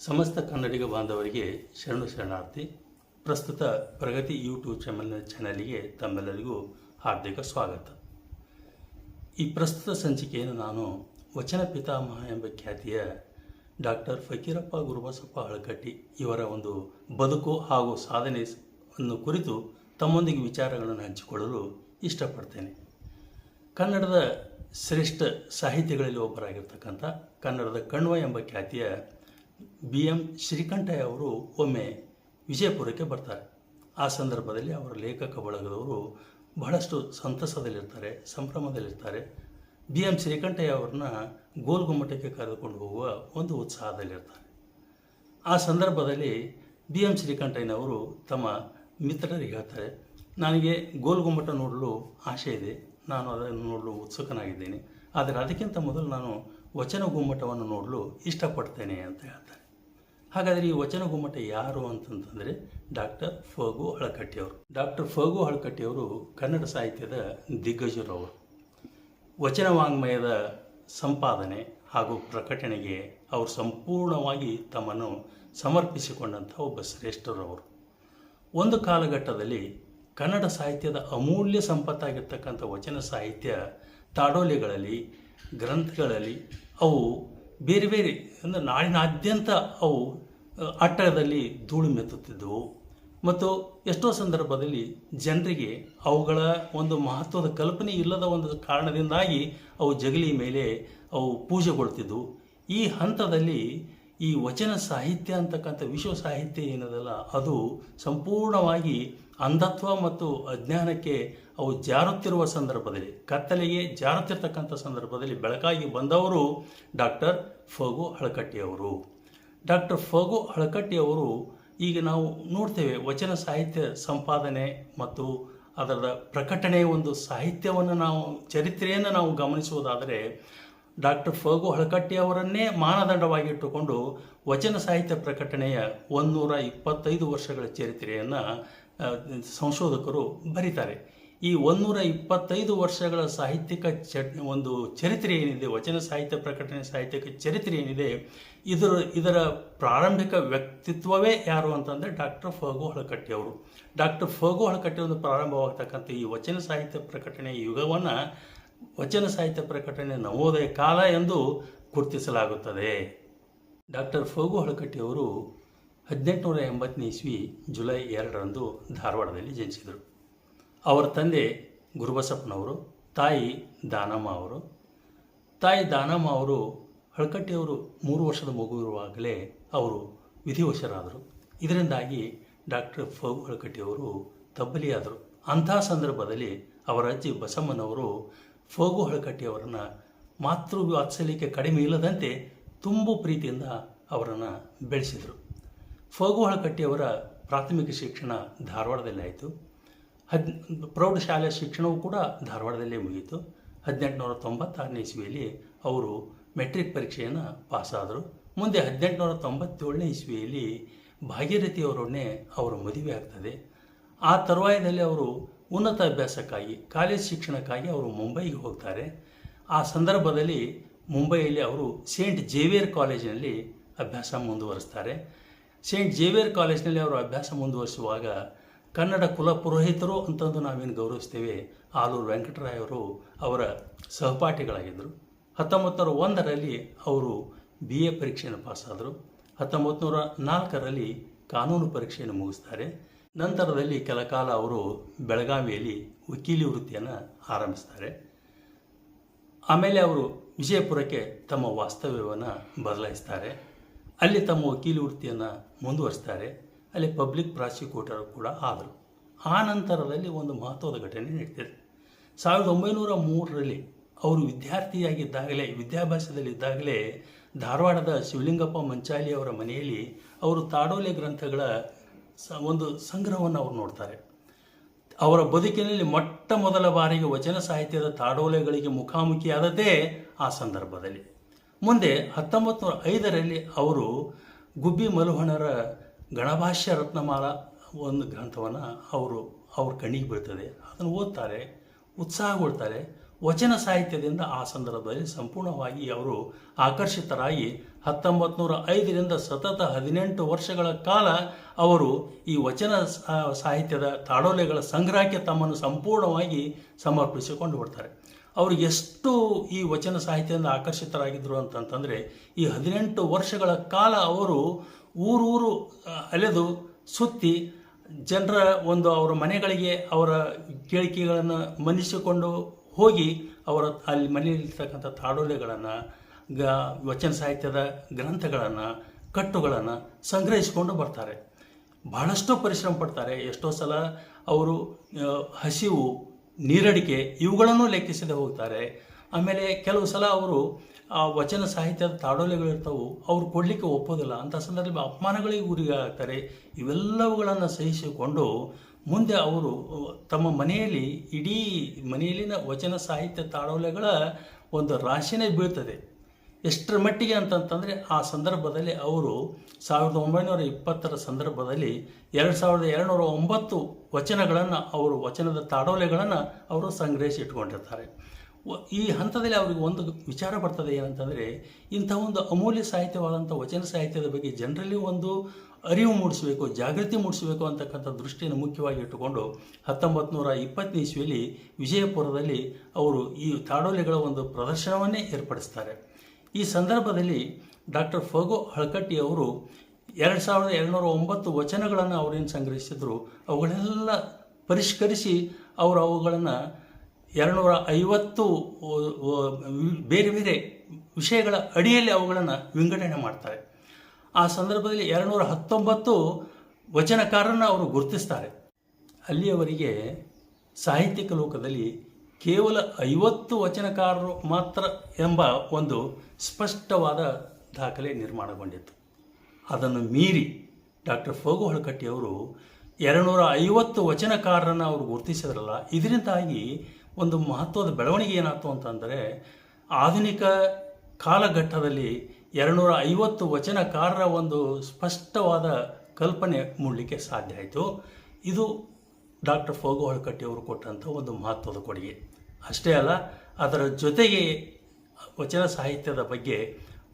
ಸಮಸ್ತ ಕನ್ನಡಿಗ ಬಾಂಧವರಿಗೆ ಶರಣಾರ್ಥಿ. ಪ್ರಸ್ತುತ ಪ್ರಗತಿ ಯೂಟ್ಯೂಬ್ ಚಾನಲ್ಗೆ ತಮ್ಮೆಲ್ಲರಿಗೂ ಹಾರ್ದಿಕ ಸ್ವಾಗತ. ಈ ಪ್ರಸ್ತುತ ಸಂಚಿಕೆಯನ್ನು ನಾನು ವಚನ ಪಿತಾಮಹ ಎಂಬ ಖ್ಯಾತಿಯ ಡಾಕ್ಟರ್ ಫಕೀರಪ್ಪ ಗುರುಬಸಪ್ಪ ಹಳಕಟ್ಟಿ ಇವರ ಒಂದು ಬದುಕು ಹಾಗೂ ಸಾಧನೆಯನ್ನು ಕುರಿತು ತಮ್ಮೊಂದಿಗೆ ವಿಚಾರಗಳನ್ನು ಹಂಚಿಕೊಳ್ಳಲು ಇಷ್ಟಪಡ್ತೇನೆ. ಕನ್ನಡದ ಶ್ರೇಷ್ಠ ಸಾಹಿತಿಗಳಲ್ಲಿ ಒಬ್ಬರಾಗಿರ್ತಕ್ಕಂಥ ಕನ್ನಡದ ಕಣ್ವ ಎಂಬ ಖ್ಯಾತಿಯ BM ಶ್ರೀಕಂಠಯ್ಯ ಅವರು ಒಮ್ಮೆ ವಿಜಯಪುರಕ್ಕೆ ಬರ್ತಾರೆ. ಆ ಸಂದರ್ಭದಲ್ಲಿ ಅವರ ಲೇಖಕ ಬಳಗದವರು ಬಹಳಷ್ಟು ಸಂತಸದಲ್ಲಿರ್ತಾರೆ, ಸಂಭ್ರಮದಲ್ಲಿರ್ತಾರೆ. BM ಶ್ರೀಕಂಠಯ್ಯ ಅವರನ್ನ ಗೋಲ್ಗುಮ್ಮಟಕ್ಕೆ ಕರೆದುಕೊಂಡು ಹೋಗುವ ಒಂದು ಉತ್ಸಾಹದಲ್ಲಿರ್ತಾರೆ. ಆ ಸಂದರ್ಭದಲ್ಲಿ BM ಶ್ರೀಕಂಠಯ್ಯನವರು ತಮ್ಮ ಮಿತ್ರರಿಗೆ ಹೇಳ್ತಾರೆ, ನನಗೆ ಗೋಲ್ಗುಮ್ಮಟ ನೋಡಲು ಆಸೆ ಇದೆ, ನಾನು ಅದನ್ನು ನೋಡಲು ಉತ್ಸುಕನಾಗಿದ್ದೇನೆ, ಆದರೆ ಅದಕ್ಕಿಂತ ಮೊದಲು ನಾನು ವಚನ ಗುಮ್ಮಟವನ್ನು ನೋಡಲು ಇಷ್ಟಪಡ್ತೇನೆ ಅಂತ ಹೇಳ್ತಾರೆ. ಹಾಗಾದರೆ ಈ ವಚನ ಗುಮ್ಮಟ ಯಾರು ಅಂತಂತಂದರೆ ಡಾಕ್ಟರ್ ಫಗು ಹಳಕಟ್ಟಿಯವರು. ಡಾಕ್ಟರ್ ಫಗು ಹಳಕಟ್ಟಿಯವರು ಕನ್ನಡ ಸಾಹಿತ್ಯದ ದಿಗ್ಗಜರವರು. ವಚನ ವಾಂಗ್ಮಯದ ಸಂಪಾದನೆ ಹಾಗೂ ಪ್ರಕಟಣೆಗೆ ಅವರು ಸಂಪೂರ್ಣವಾಗಿ ತಮ್ಮನ್ನು ಸಮರ್ಪಿಸಿಕೊಂಡಂಥ ಒಬ್ಬ ಶ್ರೇಷ್ಠರವರು. ಒಂದು ಕಾಲಘಟ್ಟದಲ್ಲಿ ಕನ್ನಡ ಸಾಹಿತ್ಯದ ಅಮೂಲ್ಯ ಸಂಪತ್ತಾಗಿರ್ತಕ್ಕಂಥ ವಚನ ಸಾಹಿತ್ಯ ತಾಡೋಲೆಗಳಲ್ಲಿ, ಗ್ರಂಥಗಳಲ್ಲಿ ಅವು ಬೇರೆ ಬೇರೆ ಅಂದರೆ ನಾಡಿನಾದ್ಯಂತ ಅವು ಅಟ್ಟದಲ್ಲಿ ಧೂಳು ಮೆತ್ತುತ್ತಿದ್ದವು. ಮತ್ತು ಎಷ್ಟೋ ಸಂದರ್ಭದಲ್ಲಿ ಜನರಿಗೆ ಅವುಗಳ ಒಂದು ಮಹತ್ವದ ಕಲ್ಪನೆ ಇಲ್ಲದ ಒಂದು ಕಾರಣದಿಂದಾಗಿ ಅವು ಜಗಲಿ ಮೇಲೆ ಅವು ಪೂಜೆಗೊಳ್ತಿದ್ದವು. ಈ ಹಂತದಲ್ಲಿ ಈ ವಚನ ಸಾಹಿತ್ಯ ಅಂತಕ್ಕಂಥ ವಿಶ್ವ ಸಾಹಿತ್ಯ ಏನದಲ್ಲ, ಅದು ಸಂಪೂರ್ಣವಾಗಿ ಅಂಧತ್ವ ಮತ್ತು ಅಜ್ಞಾನಕ್ಕೆ ಅವು ಜಾರುತ್ತಿರುವ ಸಂದರ್ಭದಲ್ಲಿ, ಕತ್ತಲೆಗೆ ಜಾರುತ್ತಿರ್ತಕ್ಕಂಥ ಸಂದರ್ಭದಲ್ಲಿ ಬೆಳಕಾಗಿ ಬಂದವರು ಡಾಕ್ಟರ್ ಫಗು ಹಳಕಟ್ಟಿಯವರು. ಡಾಕ್ಟರ್ ಫಗು ಹಳಕಟ್ಟಿಯವರು ಈಗ ನಾವು ನೋಡ್ತೇವೆ, ವಚನ ಸಾಹಿತ್ಯ ಸಂಪಾದನೆ ಮತ್ತು ಅದರ ಪ್ರಕಟಣೆಯ ಒಂದು ಸಾಹಿತ್ಯವನ್ನು ಚರಿತ್ರೆಯನ್ನು ನಾವು ಗಮನಿಸುವುದಾದರೆ ಡಾಕ್ಟರ್ ಫಗು ಹಳಕಟ್ಟಿಯವರನ್ನೇ ಮಾನದಂಡವಾಗಿಟ್ಟುಕೊಂಡು ವಚನ ಸಾಹಿತ್ಯ ಪ್ರಕಟಣೆಯ 125 ವರ್ಷಗಳ ಚರಿತ್ರೆಯನ್ನು ಸಂಶೋಧಕರು ಬರೀತಾರೆ. ಈ 125 ವರ್ಷಗಳ ಸಾಹಿತ್ಯಿಕ ಒಂದು ಚರಿತ್ರೆ ಏನಿದೆ, ವಚನ ಸಾಹಿತ್ಯ ಪ್ರಕಟಣೆ ಸಾಹಿತ್ಯಕ ಚರಿತ್ರೆ ಏನಿದೆ, ಇದರ ಪ್ರಾರಂಭಿಕ ವ್ಯಕ್ತಿತ್ವವೇ ಯಾರು ಅಂತಂದರೆ ಡಾಕ್ಟರ್ ಫಗು ಹಳಕಟ್ಟಿಯವರು. ಡಾಕ್ಟರ್ ಫಗು ಹಳಕಟ್ಟಿಯವರು ಪ್ರಾರಂಭವಾಗ್ತಕ್ಕಂಥ ಈ ವಚನ ಸಾಹಿತ್ಯ ಪ್ರಕಟಣೆಯ ಯುಗವನ್ನು ವಚನ ಸಾಹಿತ್ಯ ಪ್ರಕಟಣೆ ನವೋದಯ ಕಾಲ ಎಂದು ಗುರುತಿಸಲಾಗುತ್ತದೆ. ಡಾಕ್ಟರ್ ಫಗು ಹಳಕಟ್ಟಿಯವರು 1880 ಇಸ್ವಿ ಜುಲೈ 2ರಂದು ಧಾರವಾಡದಲ್ಲಿ ಜನಿಸಿದರು. ಅವರ ತಂದೆ ಗುರುಬಸಪ್ಪನವರು, ತಾಯಿ ದಾನಮ್ಮ ಅವರು. ತಾಯಿ ದಾನಮ್ಮ ಅವರು ಹಳಕಟ್ಟಿಯವರು 3 ವರ್ಷದ ಮಗು ಇರುವಾಗಲೇ ಅವರು ವಿಧಿವಶರಾದರು. ಇದರಿಂದಾಗಿ ಡಾಕ್ಟರ್ ಫಗು ಹಳಕಟ್ಟಿಯವರು ತಬ್ಬಲಿಯಾದರು. ಅಂಥ ಸಂದರ್ಭದಲ್ಲಿ ಅವರ ಅಜ್ಜಿ ಬಸಮ್ಮನವರು ಫಗು ಹಳಕಟ್ಟಿಯವರನ್ನು ಮಾತೃ ವಾತ್ಸಲ್ಯಕ್ಕೆ ಕಡಿಮೆ ಇಲ್ಲದಂತೆ ತುಂಬು ಪ್ರೀತಿಯಿಂದ ಅವರನ್ನು ಬೆಳೆಸಿದರು. ಫಗು ಹಳಕಟ್ಟಿಯವರ ಪ್ರಾಥಮಿಕ ಶಿಕ್ಷಣ ಧಾರವಾಡದಲ್ಲಿ ಆಯಿತು. ಪ್ರೌಢಶಾಲೆ ಶಿಕ್ಷಣವೂ ಕೂಡ ಧಾರವಾಡದಲ್ಲೇ ಮುಗಿಯಿತು. 1896 ಇಸ್ವಿಯಲ್ಲಿ ಅವರು ಮೆಟ್ರಿಕ್ ಪರೀಕ್ಷೆಯನ್ನು ಪಾಸಾದರು. ಮುಂದೆ 1897 ಇಸ್ವಿಯಲ್ಲಿ ಭಾಗೀರಥಿಯವರನ್ನೇ ಅವರ ಮದುವೆ ಆಗ್ತದೆ. ಆ ತರುವಾಯದಲ್ಲಿ ಅವರು ಉನ್ನತ ಅಭ್ಯಾಸಕ್ಕಾಗಿ, ಕಾಲೇಜ್ ಶಿಕ್ಷಣಕ್ಕಾಗಿ ಅವರು ಮುಂಬೈಗೆ ಹೋಗ್ತಾರೆ. ಆ ಸಂದರ್ಭದಲ್ಲಿ ಮುಂಬೈಯಲ್ಲಿ ಅವರು ಸೇಂಟ್ ಜೇವಿಯರ್ ಕಾಲೇಜಿನಲ್ಲಿ ಅಭ್ಯಾಸ ಮುಂದುವರಿಸ್ತಾರೆ. ಸೇಂಟ್ ಜೇವಿಯರ್ ಕಾಲೇಜಿನಲ್ಲಿ ಅವರು ಅಭ್ಯಾಸ ಮುಂದುವರಿಸುವಾಗ ಕನ್ನಡ ಕುಲಪುರೋಹಿತರು ಅಂತಂದು ನಾವೇನು ಗೌರವಿಸ್ತೇವೆ, ಆಲೂರು ವೆಂಕಟರಾಯವರು ಅವರ ಸಹಪಾಠಿಗಳಾಗಿದ್ದರು. 1901ರಲ್ಲಿ ಅವರು BA ಪರೀಕ್ಷೆಯನ್ನು ಪಾಸಾದರು. 1904ರಲ್ಲಿ ಕಾನೂನು ಪರೀಕ್ಷೆಯನ್ನು ಮುಗಿಸ್ತಾರೆ. ನಂತರದಲ್ಲಿ ಕೆಲಕಾಲ ಅವರು ಬೆಳಗಾವಿಯಲ್ಲಿ ವಕೀಲಿ ವೃತ್ತಿಯನ್ನು ಆರಂಭಿಸ್ತಾರೆ. ಆಮೇಲೆ ಅವರು ವಿಜಯಪುರಕ್ಕೆ ತಮ್ಮ ವಾಸ್ತವ್ಯವನ್ನು ಬದಲಾಯಿಸ್ತಾರೆ. ಅಲ್ಲಿ ತಮ್ಮ ವಕೀಲಿ ವೃತ್ತಿಯನ್ನು ಮುಂದುವರಿಸ್ತಾರೆ. ಅಲ್ಲಿ ಪಬ್ಲಿಕ್ ಪ್ರಾಸಿಕ್ಯೂಟರ್ ಕೂಡ ಆದರು. ಆ ನಂತರದಲ್ಲಿ ಒಂದು ಮಹತ್ವದ ಘಟನೆ ನಡೀತದೆ. 1903ರಲ್ಲಿ ಅವರು ವಿದ್ಯಾರ್ಥಿಯಾಗಿದ್ದಾಗಲೇ, ವಿದ್ಯಾಭ್ಯಾಸದಲ್ಲಿದ್ದಾಗಲೇ ಧಾರವಾಡದ ಶಿವಲಿಂಗಪ್ಪ ಮಂಚಾಲಿ ಅವರ ಮನೆಯಲ್ಲಿ ಅವರು ತಾಡೋಲೆ ಗ್ರಂಥಗಳ ಒಂದು ಸಂಗ್ರಹವನ್ನು ಅವರು ನೋಡ್ತಾರೆ. ಅವರ ಬದುಕಿನಲ್ಲಿ ಮೊಟ್ಟ ಮೊದಲ ಬಾರಿಗೆ ವಚನ ಸಾಹಿತ್ಯದ ತಾಡೋಲೆಗಳಿಗೆ ಮುಖಾಮುಖಿಯಾದದ್ದೇ ಆ ಸಂದರ್ಭದಲ್ಲಿ. ಮುಂದೆ 1905ರಲ್ಲಿ ಅವರು ಗುಬ್ಬಿ ಮಲುಹಣರ ಗಣಭಾಷ್ಯ ರತ್ನಮಾಲ ಒಂದು ಗ್ರಂಥವನ್ನು ಅವ್ರ ಕಣ್ಣಿಗೆ ಬೀಳ್ತದೆ. ಅದನ್ನು ಓದ್ತಾರೆ, ಉತ್ಸಾಹಗೊಳ್ತಾರೆ. ವಚನ ಸಾಹಿತ್ಯದಿಂದ ಆ ಸಂದರ್ಭದಲ್ಲಿ ಸಂಪೂರ್ಣವಾಗಿ ಅವರು ಆಕರ್ಷಿತರಾಗಿ 1905ರಿಂದ ಸತತ 18 ವರ್ಷಗಳ ಕಾಲ ಅವರು ಈ ವಚನ ಸಾಹಿತ್ಯದ ತಾಡೋಲೆಗಳ ಸಂಗ್ರಹಕ್ಕೆ ತಮ್ಮನ್ನು ಸಂಪೂರ್ಣವಾಗಿ ಸಮರ್ಪಿಸಿಕೊಂಡು ಬಿಡ್ತಾರೆ. ಅವರು ಎಷ್ಟು ಈ ವಚನ ಸಾಹಿತ್ಯದಿಂದ ಆಕರ್ಷಿತರಾಗಿದ್ದರು ಅಂತಂತಂದರೆ, ಈ 18 ವರ್ಷಗಳ ಕಾಲ ಅವರು ಊರೂರು ಅಲೆದು ಸುತ್ತಿ ಜನರ ಅವರ ಮನೆಗಳಿಗೆ ಅವರ ಕೇಳಿಕೆಗಳನ್ನು ಮನ್ನಿಸಿಕೊಂಡು ಹೋಗಿ ಅವರ ಅಲ್ಲಿ ಮನೆಯಲ್ಲಿರ್ತಕ್ಕಂಥ ತಾಡೋಲೆಗಳನ್ನು ವಚನ ಸಾಹಿತ್ಯದ ಗ್ರಂಥಗಳನ್ನು ಕಟ್ಟುಗಳನ್ನು ಸಂಗ್ರಹಿಸಿಕೊಂಡು ಬರ್ತಾರೆ. ಬಹಳಷ್ಟು ಪರಿಶ್ರಮ ಪಡ್ತಾರೆ. ಎಷ್ಟೋ ಸಲ ಅವರು ಹಸಿವು, ನೀರಡಿಕೆ ಇವುಗಳನ್ನು ಲೆಕ್ಕಿಸದೆ ಹೋಗ್ತಾರೆ. ಆಮೇಲೆ ಕೆಲವು ಸಲ ಅವರು ವಚನ ಸಾಹಿತ್ಯದ ತಾಡೋಲೆಗಳಿರ್ತವು, ಅವ್ರು ಕೊಡಲಿಕ್ಕೆ ಒಪ್ಪೋದಿಲ್ಲ. ಅಂಥ ಸಂದರ್ಭದಲ್ಲಿ ಅಪಮಾನಗಳಿಗೆ ಗುರಿಯಾಗ್ತಾರೆ. ಇವೆಲ್ಲವುಗಳನ್ನು ಸಹಿಸಿಕೊಂಡು ಮುಂದೆ ಅವರು ತಮ್ಮ ಮನೆಯಲ್ಲಿ ಇಡೀ ಮನೆಯಲ್ಲಿನ ವಚನ ಸಾಹಿತ್ಯ ತಾಡೋಲೆಗಳ ಒಂದು ರಾಶಿನೇ ಬೀಳ್ತದೆ. ಎಷ್ಟರ ಮಟ್ಟಿಗೆ ಅಂತಂತಂದರೆ ಆ ಸಂದರ್ಭದಲ್ಲಿ ಅವರು 1920 ಸಂದರ್ಭದಲ್ಲಿ 2209 ವಚನಗಳನ್ನು ಅವರು ವಚನದ ತಾಡೋಲೆಗಳನ್ನು ಅವರು ಸಂಗ್ರಹಿಸಿ ಇಟ್ಕೊಂಡಿರ್ತಾರೆ. ಈ ಹಂತದಲ್ಲಿ ಅವರಿಗೆ ಒಂದು ವಿಚಾರ ಬರ್ತದೆ, ಏನಂತಂದರೆ ಇಂಥ ಒಂದು ಅಮೂಲ್ಯ ಸಾಹಿತ್ಯವಾದಂಥ ವಚನ ಸಾಹಿತ್ಯದ ಬಗ್ಗೆ ಜನರಲ್ಲಿ ಒಂದು ಅರಿವು ಮೂಡಿಸಬೇಕು, ಜಾಗೃತಿ ಮೂಡಿಸಬೇಕು ಅಂತಕ್ಕಂಥ ದೃಷ್ಟಿಯನ್ನು ಮುಖ್ಯವಾಗಿ ಇಟ್ಟುಕೊಂಡು 1920 ಇಸ್ವಿಯಲ್ಲಿ ವಿಜಯಪುರದಲ್ಲಿ ಅವರು ಈ ತಾಡೋಲೆಗಳ ಒಂದು ಪ್ರದರ್ಶನವನ್ನೇ ಏರ್ಪಡಿಸ್ತಾರೆ. ಈ ಸಂದರ್ಭದಲ್ಲಿ ಡಾಕ್ಟರ್ ಫಗು ಹಳಕಟ್ಟಿ ಅವರು 2209 ವಚನಗಳನ್ನು ಅವರೇನು ಸಂಗ್ರಹಿಸಿದ್ರು ಅವುಗಳೆಲ್ಲ ಪರಿಷ್ಕರಿಸಿ ಅವರು ಅವುಗಳನ್ನು 250 ಬೇರೆ ಬೇರೆ ವಿಷಯಗಳ ಅಡಿಯಲ್ಲಿ ಅವುಗಳನ್ನು ವಿಂಗಡಣೆ ಮಾಡ್ತಾರೆ. ಆ ಸಂದರ್ಭದಲ್ಲಿ 219 ವಚನಕಾರರನ್ನು ಅವರು ಗುರುತಿಸ್ತಾರೆ. ಅಲ್ಲಿಯವರೆಗೆ ಸಾಹಿತ್ಯಿಕ ಲೋಕದಲ್ಲಿ ಕೇವಲ 50 ವಚನಕಾರರು ಮಾತ್ರ ಎಂಬ ಒಂದು ಸ್ಪಷ್ಟವಾದ ದಾಖಲೆ ನಿರ್ಮಾಣಗೊಂಡಿತ್ತು. ಅದನ್ನು ಮೀರಿ ಡಾಕ್ಟರ್ ಫಗು ಹಳಕಟ್ಟಿಯವರು 250 ವಚನಕಾರರನ್ನು ಅವರು ಗುರುತಿಸಿದ್ರಲ್ಲ, ಇದರಿಂದಾಗಿ ಒಂದು ಮಹತ್ವದ ಬೆಳವಣಿಗೆ ಏನಾಯ್ತು ಅಂತಂದರೆ, ಆಧುನಿಕ ಕಾಲಘಟ್ಟದಲ್ಲಿ 250 ವಚನಕಾರರ ಒಂದು ಸ್ಪಷ್ಟವಾದ ಕಲ್ಪನೆ ಮೂಡಲಿಕ್ಕೆ ಸಾಧ್ಯ ಆಯಿತು. ಇದು ಡಾಕ್ಟರ್ ಫಗು ಹಳಕಟ್ಟಿಯವರು ಕೊಟ್ಟಂಥ ಒಂದು ಮಹತ್ವದ ಕೊಡುಗೆ. ಅಷ್ಟೇ ಅಲ್ಲ, ಅದರ ಜೊತೆಗೆ ವಚನ ಸಾಹಿತ್ಯದ ಬಗ್ಗೆ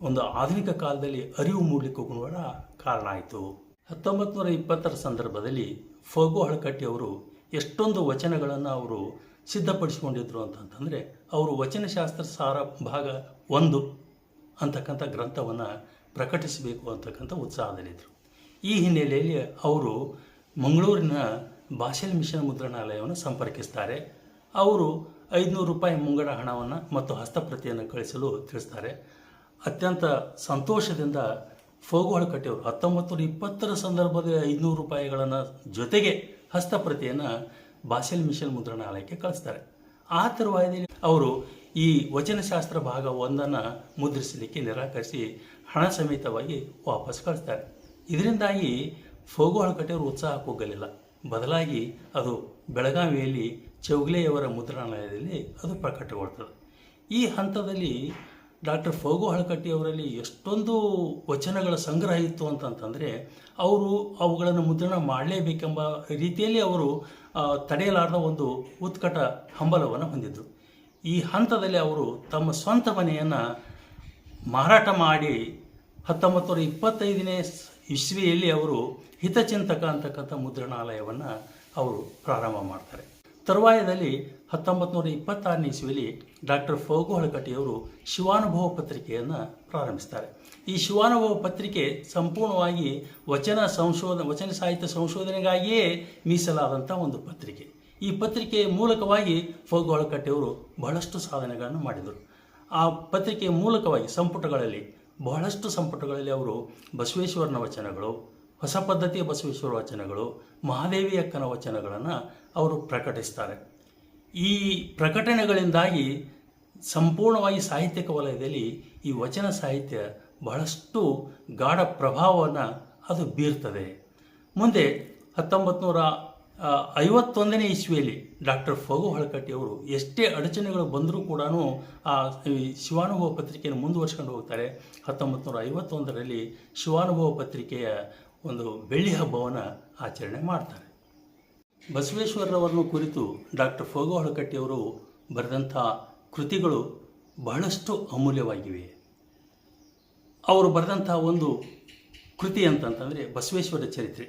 ಒಂದು ಆಧುನಿಕ ಕಾಲದಲ್ಲಿ ಅರಿವು ಮೂಡಲಿಕ್ಕೂ ಕೂಡ ಕಾರಣ ಆಯಿತು. 1920 ಸಂದರ್ಭದಲ್ಲಿ ಫಗು ಹಳಕಟ್ಟಿಯವರು ಎಷ್ಟೊಂದು ವಚನಗಳನ್ನು ಅವರು ಸಿದ್ಧಪಡಿಸಿಕೊಂಡಿದ್ರು ಅಂತಂತಂದರೆ, ಅವರು ವಚನಶಾಸ್ತ್ರ ಸಾರ ಭಾಗ 1 ಅಂತಕ್ಕಂಥ ಗ್ರಂಥವನ್ನು ಪ್ರಕಟಿಸಬೇಕು ಅಂತಕ್ಕಂಥ ಉತ್ಸಾಹದಲ್ಲಿದ್ದರು. ಈ ಹಿನ್ನೆಲೆಯಲ್ಲಿ ಅವರು ಮಂಗಳೂರಿನ ಭಾಷೆಲ್ ಮಿಷನ್ ಮುದ್ರಣಾಲಯವನ್ನು ಸಂಪರ್ಕಿಸ್ತಾರೆ. ಅವರು 500 ರೂಪಾಯಿ ಮುಂಗಡ ಹಣವನ್ನು ಮತ್ತು ಹಸ್ತಪ್ರತಿಯನ್ನು ಕಳಿಸಲು ತಿಳಿಸ್ತಾರೆ. ಅತ್ಯಂತ ಸಂತೋಷದಿಂದ ಫಗು ಹಳಕಟ್ಟಿಯವರು 1920 ಸಂದರ್ಭದಲ್ಲಿ 500 ರೂಪಾಯಿಗಳನ್ನು ಜೊತೆಗೆ ಹಸ್ತಪ್ರತಿಯನ್ನು ಭಾಷೆಲ್ ಮಿಷನ್ ಮುದ್ರಣಾಲಯಕ್ಕೆ ಕಳಿಸ್ತಾರೆ. ಆ ತರುವಾಯದಲ್ಲಿ ಅವರು ಈ ವಚನಶಾಸ್ತ್ರ ಭಾಗ 1 ಮುದ್ರಿಸಲಿಕ್ಕೆ ನಿರಾಕರಿಸಿ ಹಣ ಸಮೇತವಾಗಿ ವಾಪಸ್ ಕಳಿಸ್ತಾರೆ. ಇದರಿಂದಾಗಿ ಫಗು ಹಳಕಟ್ಟಿಯವರು ಉತ್ಸಾಹ ಕುಗ್ಗಲಿಲ್ಲ. ಬದಲಾಗಿ ಅದು ಬೆಳಗಾವಿಯಲ್ಲಿ ಚೌಗ್ಲೆಯವರ ಮುದ್ರಣಾಲಯದಲ್ಲಿ ಅದು ಪ್ರಕಟಗೊಳ್ತದೆ. ಈ ಹಂತದಲ್ಲಿ ಡಾಕ್ಟರ್ ಫಗು ಹಳಕಟ್ಟಿಯವರಲ್ಲಿ ಎಷ್ಟೊಂದು ವಚನಗಳ ಸಂಗ್ರಹ ಇತ್ತು ಅಂತಂತಂದರೆ, ಅವರು ಅವುಗಳನ್ನು ಮುದ್ರಣ ಮಾಡಲೇಬೇಕೆಂಬ ರೀತಿಯಲ್ಲಿ ಅವರು ತಡೆಯಲಾರದ ಒಂದು ಉತ್ಕಟ ಹಂಬಲವನ್ನು ಹೊಂದಿದ್ದರು. ಈ ಹಂತದಲ್ಲಿ ಅವರು ತಮ್ಮ ಸ್ವಂತ ಮನೆಯನ್ನು ಮಾರಾಟ ಮಾಡಿ 1925ನೇ ಇಸ್ವಿಯಲ್ಲಿ ಅವರು ಹಿತಚಿಂತಕ ಅಂತಕ್ಕಂಥ ಮುದ್ರಣಾಲಯವನ್ನು ಅವರು ಪ್ರಾರಂಭ ಮಾಡ್ತಾರೆ. ತರುವಾಯದಲ್ಲಿ 1926ನೇ ಇಸ್ವಿಯಲ್ಲಿ ಡಾಕ್ಟರ್ ಫಗು ಹಳಕಟ್ಟಿಯವರು ಶಿವಾನುಭವ ಪತ್ರಿಕೆಯನ್ನು ಪ್ರಾರಂಭಿಸ್ತಾರೆ. ಈ ಶಿವಾನುಭವ ಪತ್ರಿಕೆ ಸಂಪೂರ್ಣವಾಗಿ ವಚನ ಸಾಹಿತ್ಯ ಸಂಶೋಧನೆಗಾಗಿಯೇ ಮೀಸಲಾದಂಥ ಒಂದು ಪತ್ರಿಕೆ. ಈ ಪತ್ರಿಕೆಯ ಮೂಲಕವಾಗಿ ಫಗು ಹಳಕಟ್ಟಿಯವರು ಬಹಳಷ್ಟು ಸಾಧನೆಗಳನ್ನು ಮಾಡಿದರು. ಆ ಪತ್ರಿಕೆಯ ಮೂಲಕವಾಗಿ ಬಹಳಷ್ಟು ಸಂಪುಟಗಳಲ್ಲಿ ಅವರು ಬಸವೇಶ್ವರನ ವಚನಗಳು, ಹೊಸ ಪದ್ಧತಿಯ ಬಸವೇಶ್ವರ ವಚನಗಳು, ಮಹಾದೇವಿ ಅಕ್ಕನ ವಚನಗಳನ್ನು ಅವರು ಪ್ರಕಟಿಸ್ತಾರೆ. ಈ ಪ್ರಕಟಣೆಗಳಿಂದಾಗಿ ಸಂಪೂರ್ಣವಾಗಿ ಸಾಹಿತ್ಯಿಕ ವಲಯದಲ್ಲಿ ಈ ವಚನ ಸಾಹಿತ್ಯ ಬಹಳಷ್ಟು ಗಾಢ ಪ್ರಭಾವವನ್ನು ಅದು ಬೀರ್ತದೆ. ಮುಂದೆ 1951ನೇ ಇಸ್ವಿಯಲ್ಲಿ ಡಾಕ್ಟರ್ ಫಗು ಹಳಕಟ್ಟಿಯವರು ಎಷ್ಟೇ ಅಡಚಣೆಗಳು ಬಂದರೂ ಕೂಡ ಆ ಶಿವಾನುಭವ ಪತ್ರಿಕೆಯನ್ನು ಮುಂದುವರ್ಸ್ಕೊಂಡು ಹೋಗ್ತಾರೆ. 1951ರಲ್ಲಿ ಶಿವಾನುಭವ ಪತ್ರಿಕೆಯ ಒಂದು ಬೆಳ್ಳಿ ಹಬ್ಬವನ್ನು ಆಚರಣೆ ಮಾಡ್ತಾರೆ. ಬಸವೇಶ್ವರರವರನ್ನು ಕುರಿತು ಡಾಕ್ಟರ್ ಫಗು ಹಳಕಟ್ಟಿಯವರು ಬರೆದಂಥ ಕೃತಿಗಳು ಬಹಳಷ್ಟು ಅಮೂಲ್ಯವಾಗಿವೆ. ಅವರು ಬರೆದಂತಹ ಒಂದು ಕೃತಿ ಅಂತಂತಂದರೆ ಬಸವೇಶ್ವರ ಚರಿತ್ರೆ.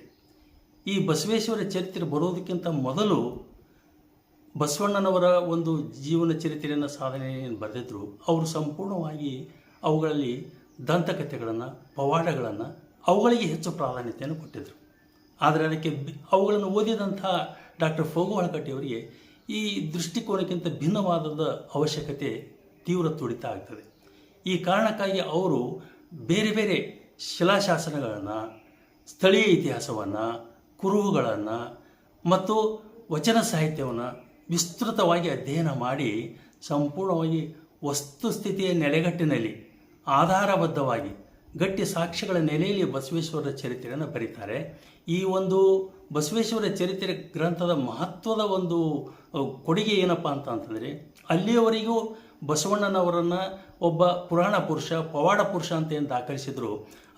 ಈ ಬಸವೇಶ್ವರ ಚರಿತ್ರೆ ಬರೋದಕ್ಕಿಂತ ಮೊದಲು ಬಸವಣ್ಣನವರ ಒಂದು ಜೀವನ ಚರಿತ್ರೆಯನ್ನು ಸಾಧನೆಯನ್ನು ಬರೆದಿದ್ದರು. ಅವರು ಸಂಪೂರ್ಣವಾಗಿ ಅವುಗಳಲ್ಲಿ ದಂತಕಥೆಗಳನ್ನು, ಪವಾಡಗಳನ್ನು, ಅವುಗಳಿಗೆ ಹೆಚ್ಚು ಪ್ರಾಧಾನ್ಯತೆಯನ್ನು ಕೊಟ್ಟಿದ್ದರು. ಆದರೆ ಅದಕ್ಕೆ ಅವುಗಳನ್ನು ಓದಿದಂಥ ಡಾಕ್ಟರ್ ಫಗು ಹಳಕಟ್ಟಿಯವರಿಗೆ ಈ ದೃಷ್ಟಿಕೋನಕ್ಕಿಂತ ಭಿನ್ನವಾದ ಅವಶ್ಯಕತೆ ತೀವ್ರ ತುಡಿತ ಆಗ್ತದೆ. ಈ ಕಾರಣಕ್ಕಾಗಿ ಅವರು ಬೇರೆ ಬೇರೆ ಶಿಲಾಶಾಸನಗಳನ್ನು, ಸ್ಥಳೀಯ ಇತಿಹಾಸವನ್ನು, ಕುರುಹುಗಳನ್ನು ಮತ್ತು ವಚನ ಸಾಹಿತ್ಯವನ್ನು ವಿಸ್ತೃತವಾಗಿ ಅಧ್ಯಯನ ಮಾಡಿ ಸಂಪೂರ್ಣವಾಗಿ ವಸ್ತುಸ್ಥಿತಿಯ ನೆಲೆಗಟ್ಟಿನಲ್ಲಿ ಆಧಾರಬದ್ಧವಾಗಿ ಗಟ್ಟಿ ಸಾಕ್ಷ್ಯಗಳ ನೆಲೆಯಲ್ಲಿ ಬಸವೇಶ್ವರ ಚರಿತ್ರೆಯನ್ನು ಬರೀತಾರೆ. ಈ ಒಂದು ಬಸವೇಶ್ವರ ಚರಿತ್ರೆ ಗ್ರಂಥದ ಮಹತ್ವದ ಒಂದು ಕೊಡುಗೆ ಏನಪ್ಪ ಅಂತಂದರೆ, ಅಲ್ಲಿಯವರೆಗೂ ಬಸವಣ್ಣನವರನ್ನು ಒಬ್ಬ ಪುರಾಣ ಪುರುಷ, ಪವಾಡ ಪುರುಷ ಅಂತ ಏನು ದಾಖಲಿಸಿದ್ರು,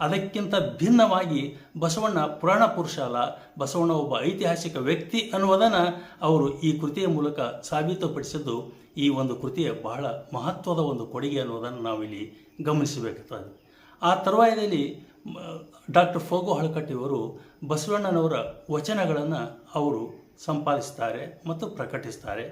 ಅದಕ್ಕಿಂತ ಭಿನ್ನವಾಗಿ ಬಸವಣ್ಣ ಪುರಾಣ ಪುರುಷ ಅಲ್ಲ, ಬಸವಣ್ಣ ಒಬ್ಬ ಐತಿಹಾಸಿಕ ವ್ಯಕ್ತಿ ಅನ್ನುವುದನ್ನು ಅವರು ಈ ಕೃತಿಯ ಮೂಲಕ ಸಾಬೀತುಪಡಿಸಿದ್ದು ಈ ಒಂದು ಕೃತಿಯ ಬಹಳ ಮಹತ್ವದ ಒಂದು ಕೊಡುಗೆ ಅನ್ನೋದನ್ನು ನಾವಿಲ್ಲಿ ಗಮನಿಸಬೇಕಾಗ್ತದೆ. ಆ ತರುವಾಯದಲ್ಲಿ ಡಾಕ್ಟರ್ ಫಗು ಹಳಕಟ್ಟಿಯವರು ಬಸವಣ್ಣನವರ ವಚನಗಳನ್ನು ಅವರು ಸಂಪಾದಿಸ್ತಾರೆ ಮತ್ತು ಪ್ರಕಟಿಸ್ತಾರೆ.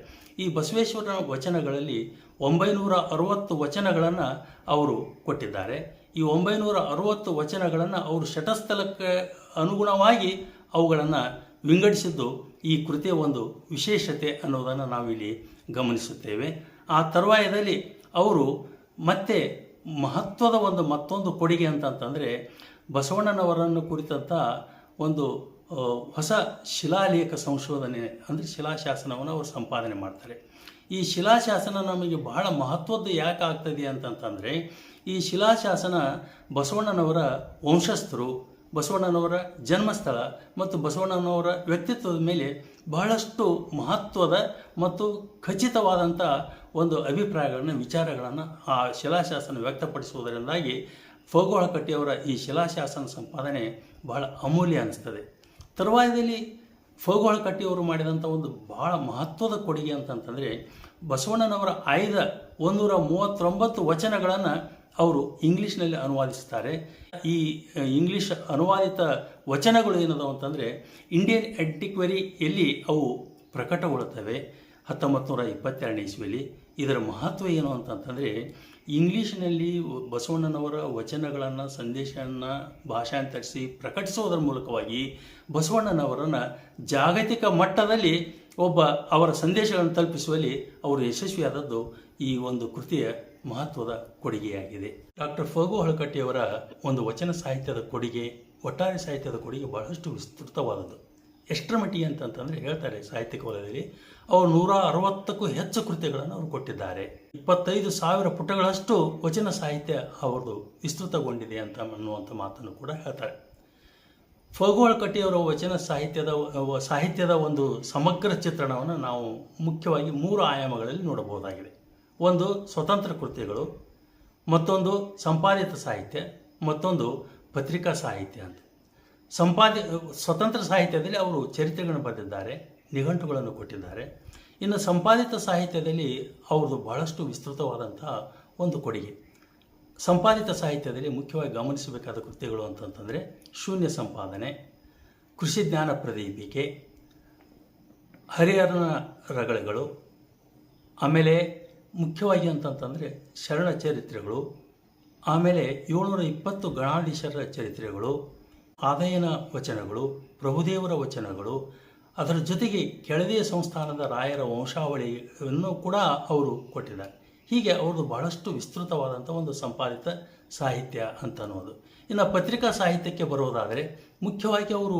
ಈ ಬಸವೇಶ್ವರನ ವಚನಗಳಲ್ಲಿ 960 ವಚನಗಳನ್ನು ಅವರು ಕೊಟ್ಟಿದ್ದಾರೆ. ಈ 960 ವಚನಗಳನ್ನು ಅವರು ಶಟಸ್ಥಲಕ್ಕೆ ಅನುಗುಣವಾಗಿ ಅವುಗಳನ್ನು ವಿಂಗಡಿಸಿದ್ದು ಈ ಕೃತಿಯ ಒಂದು ವಿಶೇಷತೆ ಅನ್ನೋದನ್ನು ನಾವಿಲ್ಲಿ ಗಮನಿಸುತ್ತೇವೆ. ಆ ತರುವಾಯದಲ್ಲಿ ಅವರು ಮತ್ತೆ ಮಹತ್ವದ ಮತ್ತೊಂದು ಕೊಡುಗೆ ಅಂತಂತಂದರೆ, ಬಸವಣ್ಣನವರನ್ನು ಕುರಿತಂಥ ಒಂದು ಹೊಸ ಶಿಲಾಲೇಖ ಸಂಶೋಧನೆ ಅಂದರೆ ಶಿಲಾಶಾಸನವನ್ನು ಅವರು ಸಂಪಾದನೆ ಮಾಡ್ತಾರೆ. ಈ ಶಿಲಾಶಾಸನ ನಮಗೆ ಬಹಳ ಮಹತ್ವದ್ದು ಯಾಕೆ ಆಗ್ತದೆ ಅಂತಂತಂದರೆ, ಈ ಶಿಲಾಶಾಸನ ಬಸವಣ್ಣನವರ ವಂಶಸ್ಥರು, ಬಸವಣ್ಣನವರ ಜನ್ಮಸ್ಥಳ ಮತ್ತು ಬಸವಣ್ಣನವರ ವ್ಯಕ್ತಿತ್ವದ ಮೇಲೆ ಬಹಳಷ್ಟು ಮಹತ್ವದ ಮತ್ತು ಖಚಿತವಾದಂಥ ಒಂದು ಅಭಿಪ್ರಾಯಗಳನ್ನು, ವಿಚಾರಗಳನ್ನು ಆ ಶಿಲಾಶಾಸನ ವ್ಯಕ್ತಪಡಿಸುವುದರಿಂದಾಗಿ ಫಗು ಹಳಕಟ್ಟಿಯವರ ಈ ಶಿಲಾಶಾಸನ ಸಂಪಾದನೆ ಬಹಳ ಅಮೂಲ್ಯ ಅನ್ನಿಸ್ತದೆ. ತರುವಾಯದಲ್ಲಿ ಫಗು ಹಳಕಟ್ಟಿಯವರು ಮಾಡಿದಂಥ ಒಂದು ಬಹಳ ಮಹತ್ವದ ಕೊಡುಗೆ ಅಂತಂತಂದರೆ, ಬಸವಣ್ಣನವರ ಆಯ್ದ 139 ವಚನಗಳನ್ನು ಅವರು ಇಂಗ್ಲೀಷ್ನಲ್ಲಿ ಅನುವಾದಿಸ್ತಾರೆ. ಈ ಇಂಗ್ಲೀಷ್ ಅನುವಾದಿತ ವಚನಗಳು ಏನದಾವ ಅಂತಂದರೆ ಇಂಡಿಯನ್ ಆಂಟಿಕ್ವರಿಯಲ್ಲಿ ಅವು ಪ್ರಕಟಗೊಳ್ಳುತ್ತವೆ 1922ನೇ ಇಸ್ವಿಯಲ್ಲಿ. ಇದರ ಮಹತ್ವ ಏನು ಅಂತಂತಂದರೆ, ಇಂಗ್ಲೀಷ್ನಲ್ಲಿ ಬಸವಣ್ಣನವರ ವಚನಗಳನ್ನು, ಸಂದೇಶವನ್ನು ಭಾಷಾಂತರಿಸಿ ಪ್ರಕಟಿಸುವುದರ ಮೂಲಕವಾಗಿ ಬಸವಣ್ಣನವರನ್ನು ಜಾಗತಿಕ ಮಟ್ಟದಲ್ಲಿ ಅವರ ಸಂದೇಶಗಳನ್ನು ತಲುಪಿಸುವಲ್ಲಿ ಅವರು ಯಶಸ್ವಿಯಾದದ್ದು ಈ ಒಂದು ಕೃತಿಯ ಮಹತ್ವದ ಕೊಡುಗೆಯಾಗಿದೆ. ಡಾಕ್ಟರ್ ಫಗು ಹಳಕಟ್ಟಿಯವರ ಒಂದು ವಚನ ಸಾಹಿತ್ಯದ ಕೊಡುಗೆ, ಒಟ್ಟಾರೆ ಸಾಹಿತ್ಯದ ಕೊಡುಗೆ ಬಹಳಷ್ಟು ವಿಸ್ತೃತವಾದದ್ದು. ಎಷ್ಟರ ಮಟ್ಟಿಗೆ ಅಂತಂತಂದರೆ ಹೇಳ್ತಾರೆ ಸಾಹಿತ್ಯಿಕ ವಲಯದಲ್ಲಿ ಅವರು 160ಕ್ಕೂ ಹೆಚ್ಚು ಕೃತಿಗಳನ್ನು ಅವರು ಕೊಟ್ಟಿದ್ದಾರೆ. 25,000 ಪುಟಗಳಷ್ಟು ವಚನ ಸಾಹಿತ್ಯ ಅವರದು ವಿಸ್ತೃತಗೊಂಡಿದೆ ಅಂತ ಅನ್ನುವಂಥ ಮಾತನ್ನು ಕೂಡ ಹೇಳ್ತಾರೆ. ಫಗು ಹಳಕಟ್ಟಿಯವರ ವಚನ ಸಾಹಿತ್ಯದ ಒಂದು ಸಮಗ್ರ ಚಿತ್ರಣವನ್ನು ನಾವು ಮುಖ್ಯವಾಗಿ 3 ಆಯಾಮಗಳಲ್ಲಿ ನೋಡಬಹುದಾಗಿದೆ. ಒಂದು ಸ್ವತಂತ್ರ ಕೃತಿಗಳು, ಮತ್ತೊಂದು ಸಂಪಾದಿತ ಸಾಹಿತ್ಯ, ಮತ್ತೊಂದು ಪತ್ರಿಕಾ ಸಾಹಿತ್ಯ ಅಂತ. ಸ್ವತಂತ್ರ ಸಾಹಿತ್ಯದಲ್ಲಿ ಅವರು ಚರಿತ್ರೆಗಳನ್ನು ಬರೆದಿದ್ದಾರೆ, ನಿಘಂಟುಗಳನ್ನು ಕೊಟ್ಟಿದ್ದಾರೆ. ಇನ್ನು ಸಂಪಾದಿತ ಸಾಹಿತ್ಯದಲ್ಲಿ ಅವ್ರದ್ದು ಬಹಳಷ್ಟು ವಿಸ್ತೃತವಾದಂತಹ ಒಂದು ಕೊಡುಗೆ. ಸಂಪಾದಿತ ಸಾಹಿತ್ಯದಲ್ಲಿ ಮುಖ್ಯವಾಗಿ ಗಮನಿಸಬೇಕಾದ ಕೃತಿಗಳು ಅಂತಂತಂದರೆ ಶೂನ್ಯ ಸಂಪಾದನೆ, ಕೃಷಿ ಜ್ಞಾನ ಪ್ರದೀಪಿಕೆ, ಹರಿಹರನ ರಗಳೆಗಳು, ಆಮೇಲೆ ಮುಖ್ಯವಾಗಿ ಅಂತಂತಂದರೆ ಶರಣ ಚರಿತ್ರೆಗಳು, ಆಮೇಲೆ 720 ಗಣಾಧೀಶರ ಚರಿತ್ರೆಗಳು, ಆದಯನ ವಚನಗಳು, ಪ್ರಭುದೇವರ ವಚನಗಳು, ಅದರ ಜೊತೆಗೆ ಕೆಳದಿಯ ಸಂಸ್ಥಾನದ ರಾಯರ ವಂಶಾವಳಿಯನ್ನು ಕೂಡ ಅವರು ಕೊಟ್ಟಿದ್ದಾರೆ. ಹೀಗೆ ಅವ್ರದ್ದು ಬಹಳಷ್ಟು ವಿಸ್ತೃತವಾದಂಥ ಒಂದು ಸಂಪಾದಿತ ಸಾಹಿತ್ಯ ಅಂತ ಅನ್ನೋದು. ಇನ್ನು ಪತ್ರಿಕಾ ಸಾಹಿತ್ಯಕ್ಕೆ ಬರೋದಾದರೆ ಮುಖ್ಯವಾಗಿ ಅವರು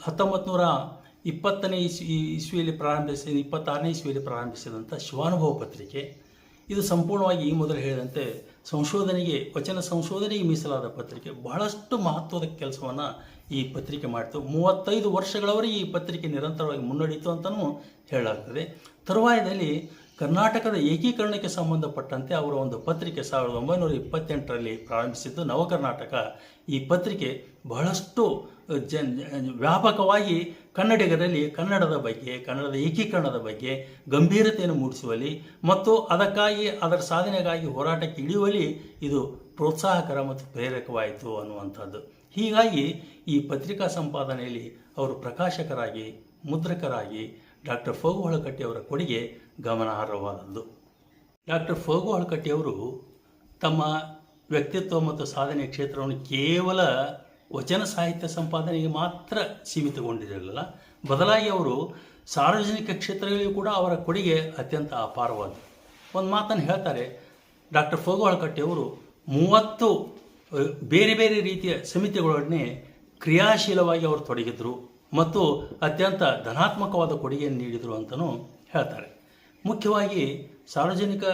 1920ನೇ ಇಸ್ವಿಯಲ್ಲಿ 26ನೇ ಇಸ್ವಿಯಲ್ಲಿ ಪ್ರಾರಂಭಿಸಿದಂಥ ಶಿವಾನುಭವ ಪತ್ರಿಕೆ, ಇದು ಸಂಪೂರ್ಣವಾಗಿ ಈ ಮೊದಲು ಹೇಳಿದಂತೆ ವಚನ ಸಂಶೋಧನೆಗೆ ಮೀಸಲಾದ ಪತ್ರಿಕೆ. ಬಹಳಷ್ಟು ಮಹತ್ವದ ಕೆಲಸವನ್ನು ಈ ಪತ್ರಿಕೆ ಮಾಡಿತು. 35 ವರ್ಷಗಳವರೆಗೆ ಈ ಪತ್ರಿಕೆ ನಿರಂತರವಾಗಿ ಮುನ್ನಡೆಯಿತು ಅಂತಲೂ ಹೇಳಲಾಗ್ತದೆ. ತರುವಾಯದಲ್ಲಿ ಕರ್ನಾಟಕದ ಏಕೀಕರಣಕ್ಕೆ ಸಂಬಂಧಪಟ್ಟಂತೆ ಅವರ ಒಂದು ಪತ್ರಿಕೆ 1928ರಲ್ಲಿ ಪ್ರಾರಂಭಿಸಿದ್ದು ನವಕರ್ನಾಟಕ. ಈ ಪತ್ರಿಕೆ ಬಹಳಷ್ಟು ವ್ಯಾಪಕವಾಗಿ ಕನ್ನಡಿಗರಲ್ಲಿ ಕನ್ನಡದ ಬಗ್ಗೆ, ಕನ್ನಡದ ಏಕೀಕರಣದ ಬಗ್ಗೆ ಗಂಭೀರತೆಯನ್ನು ಮೂಡಿಸುವಲ್ಲಿ ಮತ್ತು ಅದರ ಸಾಧನೆಗಾಗಿ ಹೋರಾಟಕ್ಕೆ ಇಳಿಯುವಲ್ಲಿ ಇದು ಪ್ರೋತ್ಸಾಹಕರ ಮತ್ತು ಪ್ರೇರಕವಾಯಿತು ಅನ್ನುವಂಥದ್ದು. ಹೀಗಾಗಿ ಈ ಪತ್ರಿಕಾ ಸಂಪಾದನೆಯಲ್ಲಿ ಅವರು ಪ್ರಕಾಶಕರಾಗಿ, ಮುದ್ರಕರಾಗಿ ಡಾಕ್ಟರ್ ಫಗು ಹಳಕಟ್ಟಿಯವರ ಕೊಡುಗೆ ಗಮನಾರ್ಹವಾದದ್ದು. ಡಾಕ್ಟರ್ ಫಗು ಹಳಕಟ್ಟಿಯವರು ತಮ್ಮ ವ್ಯಕ್ತಿತ್ವ ಮತ್ತು ಸಾಧನೆಯ ಕ್ಷೇತ್ರವನ್ನು ಕೇವಲ ವಚನ ಸಾಹಿತ್ಯ ಸಂಪಾದನೆಗೆ ಮಾತ್ರ ಸೀಮಿತಗೊಂಡಿರಲಿಲ್ಲ. ಬದಲಾಗಿ ಅವರು ಸಾರ್ವಜನಿಕ ಕ್ಷೇತ್ರಗಳಿಗೂ ಕೂಡ ಅವರ ಕೊಡುಗೆ ಅತ್ಯಂತ ಅಪಾರವಾದದ್ದು. ಒಂದು ಮಾತನ್ನು ಹೇಳ್ತಾರೆ, ಡಾಕ್ಟರ್ ಫಗು ಹಳಕಟ್ಟಿಯವರು 30 ಬೇರೆ ಬೇರೆ ರೀತಿಯ ಸಮಿತಿಗಳೊಡನೆ ಕ್ರಿಯಾಶೀಲವಾಗಿ ಅವರು ತೊಡಗಿದ್ರು ಮತ್ತು ಅತ್ಯಂತ ಧನಾತ್ಮಕವಾದ ಕೊಡುಗೆಯನ್ನು ನೀಡಿದರು ಅಂತಲೂ ಹೇಳ್ತಾರೆ. ಮುಖ್ಯವಾಗಿ ಸಾರ್ವಜನಿಕ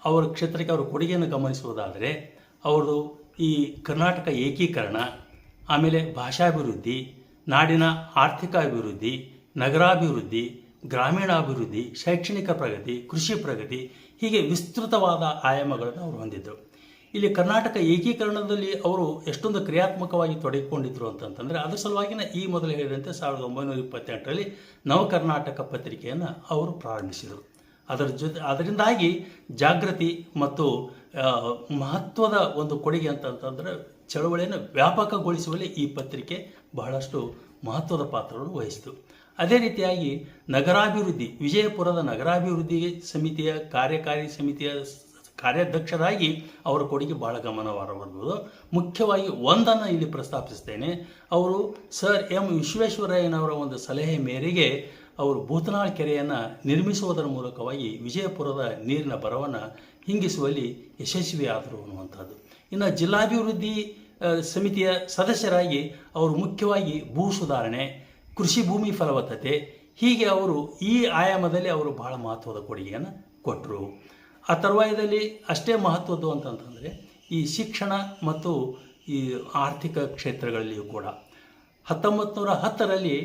ಅವರ ಕ್ಷೇತ್ರಕ್ಕೆ ಅವರ ಕೊಡುಗೆಯನ್ನು ಗಮನಿಸುವುದಾದರೆ ಅವರು ಈ ಕರ್ನಾಟಕ ಏಕೀಕರಣ, ಆಮೇಲೆ ಭಾಷಾಭಿವೃದ್ಧಿ, ನಾಡಿನ ಆರ್ಥಿಕ ಅಭಿವೃದ್ಧಿ, ನಗರಾಭಿವೃದ್ಧಿ, ಗ್ರಾಮೀಣಾಭಿವೃದ್ಧಿ, ಶೈಕ್ಷಣಿಕ ಪ್ರಗತಿ, ಕೃಷಿ ಪ್ರಗತಿ, ಹೀಗೆ ವಿಸ್ತೃತವಾದ ಆಯಾಮಗಳನ್ನು ಅವರು ಹೊಂದಿದ್ದರು. ಇಲ್ಲಿ ಕರ್ನಾಟಕ ಏಕೀಕರಣದಲ್ಲಿ ಅವರು ಎಷ್ಟೊಂದು ಕ್ರಿಯಾತ್ಮಕವಾಗಿ ತೊಡಗಿಕೊಂಡಿದ್ರು ಅಂತಂತಂದರೆ ಅದರ ಸಲುವಾಗಿನ ಈ ಮೊದಲು ಹೇಳಿದಂತೆ 1928ರಲ್ಲಿ ನವಕರ್ನಾಟಕ ಪತ್ರಿಕೆಯನ್ನು ಅವರು ಪ್ರಾರಂಭಿಸಿದರು. ಅದರಿಂದಾಗಿ ಜಾಗೃತಿ ಮತ್ತು ಮಹತ್ವದ ಒಂದು ಕೊಡುಗೆ ಅಂತಂತಂದರೆ ಚಳವಳಿಯನ್ನು ವ್ಯಾಪಕಗೊಳಿಸುವಲ್ಲಿ ಈ ಪತ್ರಿಕೆ ಬಹಳಷ್ಟು ಮಹತ್ವದ ಪಾತ್ರವನ್ನು ವಹಿಸಿತು. ಅದೇ ರೀತಿಯಾಗಿ ನಗರಾಭಿವೃದ್ಧಿ, ವಿಜಯಪುರದ ನಗರಾಭಿವೃದ್ಧಿ ಸಮಿತಿಯ ಕಾರ್ಯಕಾರಿ ಸಮಿತಿಯ ಕಾರ್ಯಾಧ್ಯಕ್ಷರಾಗಿ ಅವರ ಕೊಡುಗೆ ಬಹಳ ಗಮನಾರ್ಹವಾದದ್ದು. ಮುಖ್ಯವಾಗಿ ಒಂದನ್ನು ಇಲ್ಲಿ ಪ್ರಸ್ತಾಪಿಸ್ತೇನೆ. ಅವರು ಸರ್ ಎಂ ವಿಶ್ವೇಶ್ವರಯ್ಯನವರ ಒಂದು ಸಲಹೆ ಮೇರೆಗೆ ಅವರು ಭೂತನಾಳ್ ಕೆರೆಯನ್ನು ನಿರ್ಮಿಸುವುದರ ಮೂಲಕವಾಗಿ ವಿಜಯಪುರದ ನೀರಿನ ಬರವನ್ನು ಹಿಂಗಿಸುವಲ್ಲಿ ಯಶಸ್ವಿಯಾದರು ಅನ್ನುವಂಥದ್ದು. ಇನ್ನು ಜಿಲ್ಲಾಭಿವೃದ್ಧಿ ಸಮಿತಿಯ ಸದಸ್ಯರಾಗಿ ಅವರು ಮುಖ್ಯವಾಗಿ ಭೂ ಸುಧಾರಣೆ, ಕೃಷಿ ಭೂಮಿ ಫಲವತ್ತತೆ, ಹೀಗೆ ಅವರು ಈ ಆಯಾಮದಲ್ಲಿ ಅವರು ಬಹಳ ಮಹತ್ವದ ಕೊಡುಗೆಯನ್ನು ಕೊಟ್ಟರು. ಆ ತರುವಾಯದಲ್ಲಿ ಅಷ್ಟೇ ಮಹತ್ವದ್ದು ಅಂತಂತಂದರೆ ಈ ಶಿಕ್ಷಣ ಮತ್ತು ಈ ಆರ್ಥಿಕ ಕ್ಷೇತ್ರಗಳಲ್ಲಿಯೂ ಕೂಡ 1910ರಲ್ಲಿ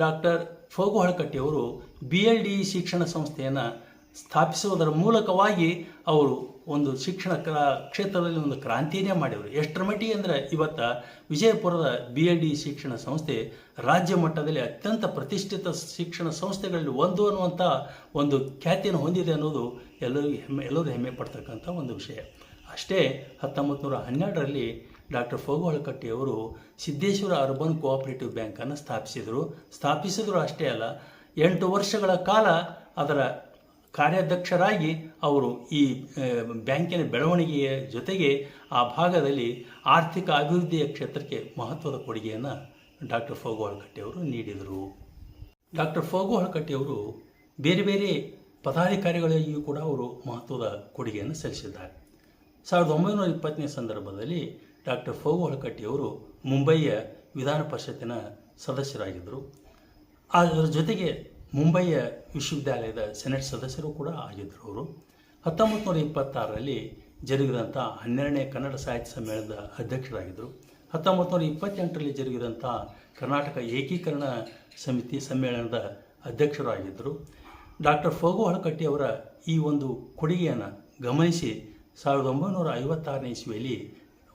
ಡಾಕ್ಟರ್ ಫಗು ಹಳಕಟ್ಟಿಯವರು BLD ಶಿಕ್ಷಣ ಸಂಸ್ಥೆಯನ್ನು ಸ್ಥಾಪಿಸುವುದರ ಮೂಲಕವಾಗಿ ಅವರು ಒಂದು ಶಿಕ್ಷಣ ಕ್ಷೇತ್ರದಲ್ಲಿ ಒಂದು ಕ್ರಾಂತಿಯನ್ನೇ ಮಾಡಿದರು. ಎಷ್ಟರ ಮಟ್ಟಿಗೆ ಅಂದರೆ ಇವತ್ತು ವಿಜಯಪುರದ BLD ಶಿಕ್ಷಣ ಸಂಸ್ಥೆ ರಾಜ್ಯ ಮಟ್ಟದಲ್ಲಿ ಅತ್ಯಂತ ಪ್ರತಿಷ್ಠಿತ ಶಿಕ್ಷಣ ಸಂಸ್ಥೆಗಳಲ್ಲಿ ಒಂದು ಅನ್ನುವಂಥ ಒಂದು ಖ್ಯಾತಿಯನ್ನು ಹೊಂದಿದೆ ಅನ್ನೋದು ಎಲ್ಲರೂ ಹೆಮ್ಮೆ ಪಡ್ತಕ್ಕಂಥ ಒಂದು ವಿಷಯ. ಅಷ್ಟೇ 1912ರಲ್ಲಿ ಡಾಕ್ಟರ್ ಫಗು ಹಳಕಟ್ಟಿಯವರು ಸಿದ್ದೇಶ್ವರ ಅರ್ಬನ್ ಕೋಆಪರೇಟಿವ್ ಬ್ಯಾಂಕನ್ನು ಸ್ಥಾಪಿಸಿದರು ಅಷ್ಟೇ ಅಲ್ಲ, 8 ವರ್ಷಗಳ ಕಾಲ ಅದರ ಕಾರ್ಯಾಧ್ಯಕ್ಷರಾಗಿ ಅವರು ಈ ಬ್ಯಾಂಕಿನ ಬೆಳವಣಿಗೆಯ ಜೊತೆಗೆ ಆ ಭಾಗದಲ್ಲಿ ಆರ್ಥಿಕ ಅಭಿವೃದ್ಧಿಯ ಕ್ಷೇತ್ರಕ್ಕೆ ಮಹತ್ವದ ಕೊಡುಗೆಯನ್ನು ಡಾಕ್ಟರ್ ಫಗು ಹಳಕಟ್ಟಿಯವರು ನೀಡಿದರು. ಡಾಕ್ಟರ್ ಫಗು ಹಳಕಟ್ಟಿಯವರು ಬೇರೆ ಬೇರೆ ಪದಾಧಿಕಾರಿಗಳಿಗೂ ಕೂಡ ಅವರು ಮಹತ್ವದ ಕೊಡುಗೆಯನ್ನು ಸಲ್ಲಿಸಿದ್ದಾರೆ. 1920ನೇ ಸಂದರ್ಭದಲ್ಲಿ ಡಾಕ್ಟರ್ ಫಗು ಹಳಕಟ್ಟಿಯವರು ಮುಂಬಯಿಯ ವಿಧಾನ ಪರಿಷತ್ತಿನ ಸದಸ್ಯರಾಗಿದ್ದರು. ಅದರ ಜೊತೆಗೆ ಮುಂಬಯಿಯ ವಿಶ್ವವಿದ್ಯಾಲಯದ ಸೆನೆಟ್ ಸದಸ್ಯರು ಕೂಡ ಆಗಿದ್ದರು. ಅವರು 1926ರಲ್ಲಿ ಜರುಗಿದಂಥ 12ನೇ ಕನ್ನಡ ಸಾಹಿತ್ಯ ಸಮ್ಮೇಳನದ ಅಧ್ಯಕ್ಷರಾಗಿದ್ದರು. 1928ರಲ್ಲಿ ಜರುಗಿದಂಥ ಕರ್ನಾಟಕ ಏಕೀಕರಣ ಸಮಿತಿ ಸಮ್ಮೇಳನದ ಅಧ್ಯಕ್ಷರು ಆಗಿದ್ದರು. ಡಾಕ್ಟರ್ ಫಗು ಹಳಕಟ್ಟಿಯವರ ಈ ಒಂದು ಕೊಡುಗೆಯನ್ನು ಗಮನಿಸಿ 1956ನೇ ಇಸ್ವಿಯಲ್ಲಿ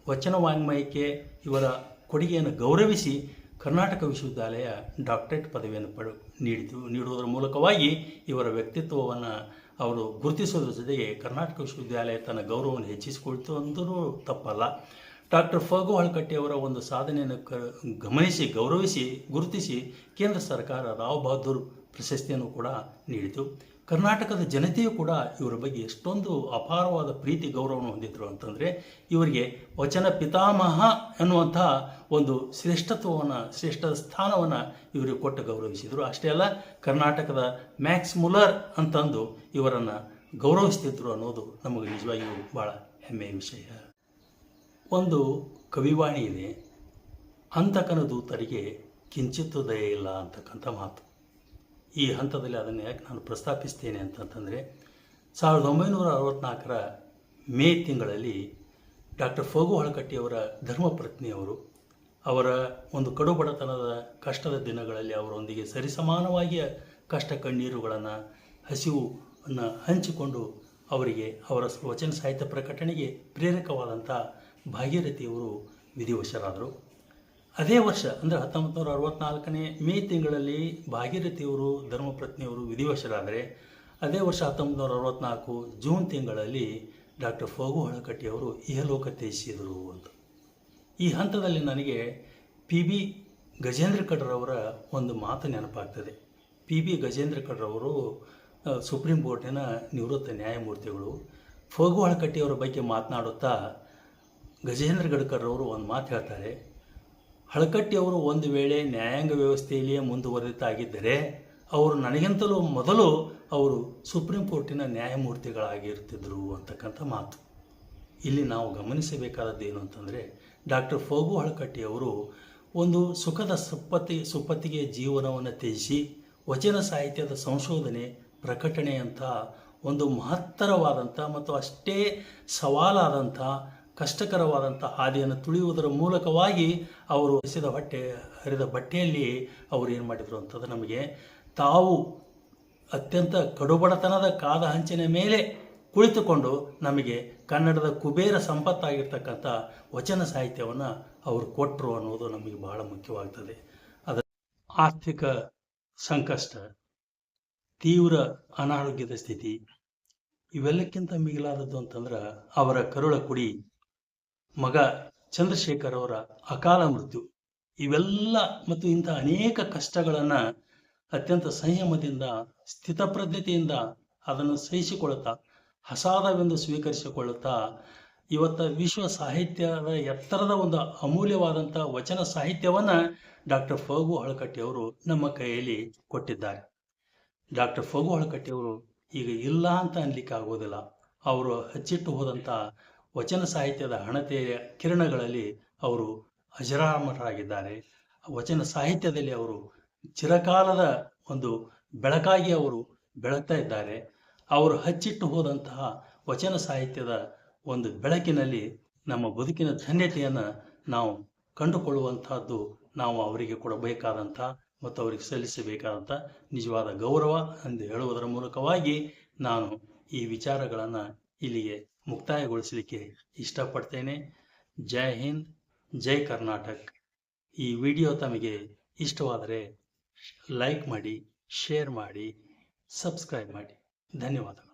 ವಚನ ವಾङ्ಮಯಕ್ಕೆ ಇವರ ಕೊಡುಗೆಯನ್ನು ಗೌರವಿಸಿ ಕರ್ನಾಟಕ ವಿಶ್ವವಿದ್ಯಾಲಯ ಡಾಕ್ಟರೇಟ್ ಪದವಿಯನ್ನು ನೀಡುವುದರ ಮೂಲಕವಾಗಿ ಇವರ ವ್ಯಕ್ತಿತ್ವವನ್ನು ಅವರು ಗುರುತಿಸೋದ್ರ ಜೊತೆಗೆ ಕರ್ನಾಟಕ ವಿಶ್ವವಿದ್ಯಾಲಯ ತನ್ನ ಗೌರವವನ್ನು ಹೆಚ್ಚಿಸಿಕೊಳ್ತು ಅಂದರೂ ತಪ್ಪಲ್ಲ. ಡಾಕ್ಟರ್ ಫಗು ಹಳಕಟ್ಟಿಯವರ ಒಂದು ಸಾಧನೆಯನ್ನು ಗಮನಿಸಿ ಗುರುತಿಸಿ ಕೇಂದ್ರ ಸರ್ಕಾರ ರಾವ್ ಬಹದ್ದೂರ್ ಪ್ರಶಸ್ತಿಯನ್ನು ಕೂಡ ನೀಡಿತು. ಕರ್ನಾಟಕದ ಜನತೆಯೂ ಕೂಡ ಇವರ ಬಗ್ಗೆ ಎಷ್ಟೊಂದು ಅಪಾರವಾದ ಪ್ರೀತಿ ಗೌರವವನ್ನು ಹೊಂದಿದ್ರು ಅಂತಂದರೆ ಇವರಿಗೆ ವಚನ ಪಿತಾಮಹ ಎನ್ನುವಂಥ ಒಂದು ಶ್ರೇಷ್ಠ ಸ್ಥಾನವನ್ನು ಇವರಿಗೆ ಕೊಟ್ಟು ಗೌರವಿಸಿದರು. ಅಷ್ಟೇ ಅಲ್ಲ, ಕರ್ನಾಟಕದ ಮ್ಯಾಕ್ಸ್ ಮುಲ್ಲರ್ ಅಂತಂದು ಇವರನ್ನು ಗೌರವಿಸ್ತಿದ್ರು ಅನ್ನೋದು ನಮಗೆ ನಿಜವಾಗಿಯೂ ಭಾಳ ಹೆಮ್ಮೆಯ ವಿಷಯ. ಒಂದು ಕವಿವಾಣಿ ಇದೆ, ಹಂತಕನ ದೂತರಿಗೆ ಕಿಂಚಿತ್ತೂ ದಯೆ ಇಲ್ಲ ಅಂತಕ್ಕಂಥ ಮಾತು. ಈ ಹಂತದಲ್ಲಿ ಅದನ್ನು ಯಾಕೆ ನಾನು ಪ್ರಸ್ತಾಪಿಸ್ತೇನೆ ಅಂತಂತಂದರೆ 1964ರ ಮೇ ತಿಂಗಳಲ್ಲಿ ಡಾಕ್ಟರ್ ಫಗು ಹಳಕಟ್ಟಿಯವರ ಧರ್ಮಪತ್ನಿಯವರು ಅವರ ಒಂದು ಕಡುಬಡತನದ ಕಷ್ಟದ ದಿನಗಳಲ್ಲಿ ಅವರೊಂದಿಗೆ ಸರಿಸಮಾನವಾಗಿ ಕಷ್ಟ ಕಣ್ಣೀರುಗಳನ್ನು ಹಸಿವನ್ನು ಹಂಚಿಕೊಂಡು ಅವರಿಗೆ ಅವರ ವಚನ ಸಾಹಿತ್ಯ ಪ್ರಕಟಣೆಗೆ ಪ್ರೇರಕವಾದಂಥ ಭಾಗೀರಥಿಯವರು ವಿಧಿವಶರಾದರು. ಅದೇ ವರ್ಷ ಅಂದರೆ 1964ನೇ ಮೇ ತಿಂಗಳಲ್ಲಿ ಭಾಗೀರಥಿಯವರು ಧರ್ಮಪತ್ನಿಯವರು ವಿಧಿವಶರಾದರೆ, ಅದೇ ವರ್ಷ 1964 ಜೂನ್ ತಿಂಗಳಲ್ಲಿ ಡಾಕ್ಟರ್ ಫಗು ಹಳಕಟ್ಟಿಯವರು ಇಹಲೋಕ ತ್ಯಜಿಸಿದರು ಅಂತ. ಈ ಹಂತದಲ್ಲಿ ನನಗೆ PB ಗಜೇಂದ್ರ ಕಡ್ರವರ ಒಂದು ಮಾತು ನೆನಪಾಗ್ತದೆ. PB ಗಜೇಂದ್ರ ಕಡ್ರವರು ಸುಪ್ರೀಂ ಕೋರ್ಟಿನ ನಿವೃತ್ತ ನ್ಯಾಯಮೂರ್ತಿಗಳು. ಫಗು ಹಳಕಟ್ಟಿಯವರ ಬಗ್ಗೆ ಮಾತನಾಡುತ್ತಾ ಗಜೇಂದ್ರ ಗಡ್ಕರ್ರವರು ಒಂದು ಮಾತು ಹೇಳ್ತಾರೆ. ಹಳಕಟ್ಟಿಯವರು ಒಂದು ವೇಳೆ ನ್ಯಾಯಾಂಗ ವ್ಯವಸ್ಥೆಯಲ್ಲಿಯೇ ಮುಂದುವರೆದಿದ್ದಾಗಿದ್ದರೆ ಅವರು ನನಗಿಂತಲೂ ಮೊದಲು ಅವರು ಸುಪ್ರೀಂ ಕೋರ್ಟಿನ ನ್ಯಾಯಮೂರ್ತಿಗಳಾಗಿರ್ತಿದ್ರು ಅಂತಕ್ಕಂಥ ಮಾತು. ಇಲ್ಲಿ ನಾವು ಗಮನಿಸಬೇಕಾದದ್ದು ಏನು ಅಂತಂದರೆ, ಡಾಕ್ಟರ್ ಫಗು ಹಳಕಟ್ಟಿಯವರು ಒಂದು ಸುಖದ ಸುಪ್ಪತ್ತಿಗೆ ಜೀವನವನ್ನು ತ್ಯಜಿಸಿ ವಚನ ಸಾಹಿತ್ಯದ ಸಂಶೋಧನೆ ಪ್ರಕಟಣೆಯಂಥ ಒಂದು ಮಹತ್ತರವಾದಂಥ ಮತ್ತು ಅಷ್ಟೇ ಸವಾಲಾದಂಥ ಕಷ್ಟಕರವಾದಂಥ ಹಾದಿಯನ್ನು ತುಳಿಯುವುದರ ಮೂಲಕವಾಗಿ ಅವರು ಹರಿದ ಬಟ್ಟೆಯಲ್ಲಿ ಅವರು ಏನು ಮಾಡಿದರು ಅಂತಂದ್ರೆ, ನಮಗೆ ತಾವು ಅತ್ಯಂತ ಕಡುಬಡತನದ ಕಾದ ಹಂಚಿನ ಮೇಲೆ ಕುಳಿತುಕೊಂಡು ನಮಗೆ ಕನ್ನಡದ ಕುಬೇರ ಸಂಪತ್ತಾಗಿರ್ತಕ್ಕಂಥ ವಚನ ಸಾಹಿತ್ಯವನ್ನು ಅವರು ಕೊಟ್ಟರು ಅನ್ನೋದು ನಮಗೆ ಬಹಳ ಮುಖ್ಯವಾಗ್ತದೆ. ಅದರ ಆರ್ಥಿಕ ಸಂಕಷ್ಟ, ತೀವ್ರ ಅನಾರೋಗ್ಯದ ಸ್ಥಿತಿ, ಇವೆಲ್ಲಕ್ಕಿಂತ ಮಿಗಿಲಾದದ್ದು ಅಂತಂದ್ರೆ ಅವರ ಕರುಳ ಕುಡಿ, ಮಗ ಚಂದ್ರಶೇಖರ್ ಅವರ ಅಕಾಲ ಮೃತ್ಯು, ಇವೆಲ್ಲ ಮತ್ತು ಇಂಥ ಅನೇಕ ಕಷ್ಟಗಳನ್ನು ಅತ್ಯಂತ ಸಂಯಮದಿಂದ ಸ್ಥಿತಪ್ರಜ್ಞತೆಯಿಂದ ಅದನ್ನು ಸಹಿಸಿಕೊಳ್ಳುತ್ತಾ ಹಸಾದವೆಂದು ಸ್ವೀಕರಿಸಿಕೊಳ್ಳುತ್ತಾ ಇವತ್ತು ವಿಶ್ವ ಸಾಹಿತ್ಯದ ಎತ್ತರದ ಒಂದು ಅಮೂಲ್ಯವಾದಂಥ ವಚನ ಸಾಹಿತ್ಯವನ್ನು ಡಾಕ್ಟರ್ ಫಗು ಹಳಕಟ್ಟಿಯವರು ನಮ್ಮ ಕೈಯಲ್ಲಿ ಕೊಟ್ಟಿದ್ದಾರೆ. ಡಾಕ್ಟರ್ ಫಗು ಹಳಕಟ್ಟಿಯವರು ಈಗ ಇಲ್ಲ ಅಂತ ಅನ್ಲಿಕ್ಕೆ ಆಗೋದಿಲ್ಲ. ಅವರು ಹಚ್ಚಿಟ್ಟು ಹೋದಂಥ ವಚನ ಸಾಹಿತ್ಯದ ಹಣತೆಯ ಕಿರಣಗಳಲ್ಲಿ ಅವರು ಅಜರಾಮರಾಗಿದ್ದಾರೆ. ವಚನ ಸಾಹಿತ್ಯದಲ್ಲಿ ಅವರು ಚಿರಕಾಲದ ಒಂದು ಬೆಳಕಾಗಿ ಅವರು ಬೆಳಗ್ತಾ ಇದ್ದಾರೆ. ಅವರು ಹಚ್ಚಿಟ್ಟು ಹೋದಂತಹ ವಚನ ಸಾಹಿತ್ಯದ ಒಂದು ಬೆಳಕಿನಲ್ಲಿ ನಮ್ಮ ಬದುಕಿನ ಧನ್ಯತೆಯನ್ನು ನಾವು ಕಂಡುಕೊಳ್ಳುವಂತಹದ್ದು ನಾವು ಅವರಿಗೆ ಕೊಡಬೇಕಾದಂಥ ಮತ್ತು ಅವರಿಗೆ ಸಲ್ಲಿಸಬೇಕಾದಂಥ ನಿಜವಾದ ಗೌರವ ಎಂದು ಹೇಳುವುದರ ಮೂಲಕವಾಗಿ ನಾನು ಈ ವಿಚಾರಗಳನ್ನು ಇಲ್ಲಿಗೆ ಮುಕ್ತಾಯಗೊಳಿಸಲಿಕ್ಕೆ ಇಷ್ಟಪಡ್ತೇನೆ. ಜೈ ಹಿಂದ್, ಜೈ ಕರ್ನಾಟಕ್. ಈ ವಿಡಿಯೋ ತಮಗೆ ಇಷ್ಟವಾದರೆ ಲೈಕ್ ಮಾಡಿ, ಶೇರ್ ಮಾಡಿ, ಸಬ್ಸ್ಕ್ರೈಬ್ ಮಾಡಿ. ಧನ್ಯವಾದಗಳು.